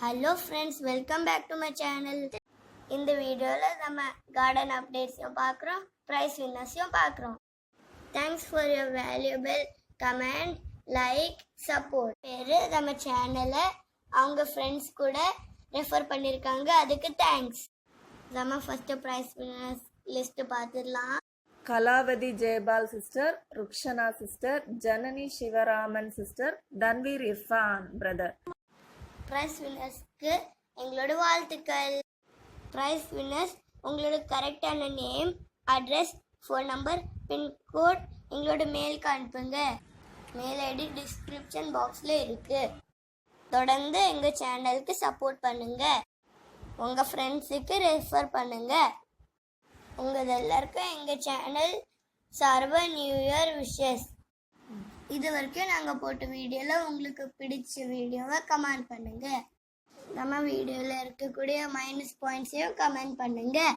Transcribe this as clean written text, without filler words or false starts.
Hello friends, welcome back to my channel. இந்த வீடியோவில் நம்ம கார்டன் அப்டேட்ஸையும் பார்க்குறோம், ப்ரைஸ் வின்னர்ஸையும் பார்க்குறோம். Thanks for your valuable comment, like, support. பேர் நம்ம சேனலை அவங்க ஃப்ரெண்ட்ஸ் கூட ரெஃபர் பண்ணியிருக்காங்க, அதுக்கு தேங்க்ஸ். நம்ம ஃபஸ்ட்டு ப்ரைஸ் வின்னர்ஸ் லிஸ்ட்டு பார்த்துடலாம். Kalavathi Jayapal sister, Rukshana sister, Janani Sivaraman sister, Tanveer Irfan brother. Prize வின்னர்ஸ்க்கு எங்களோட வாழ்த்துக்கள். ப்ரைஸ் வின்னர்ஸ் உங்களோட கரெக்டான name, address, phone number, pincode எங்களோட மெயிலுக்கு அனுப்புங்க. மெயில் ஐடி டிஸ்கிரிப்ஷன் பாக்ஸில் இருக்குது. தொடர்ந்து எங்கள் சேனலுக்கு சப்போர்ட் பண்ணுங்கள், உங்கள் ஃப்ரெண்ட்ஸுக்கு ரெஃபர் பண்ணுங்கள். உங்கள் எல்லாருக்கும் எங்கள் சேனல் சார்பாக நியூ இயர் விஷஸ். இது வரைக்கும் நாங்கள் போட்ட வீடியோவில் உங்களுக்கு பிடிச்ச வீடியோவை கமெண்ட் பண்ணுங்கள். நம்ம வீடியோவில் இருக்கக்கூடிய மைனஸ் பாயிண்ட்ஸையும் கமெண்ட் பண்ணுங்கள்.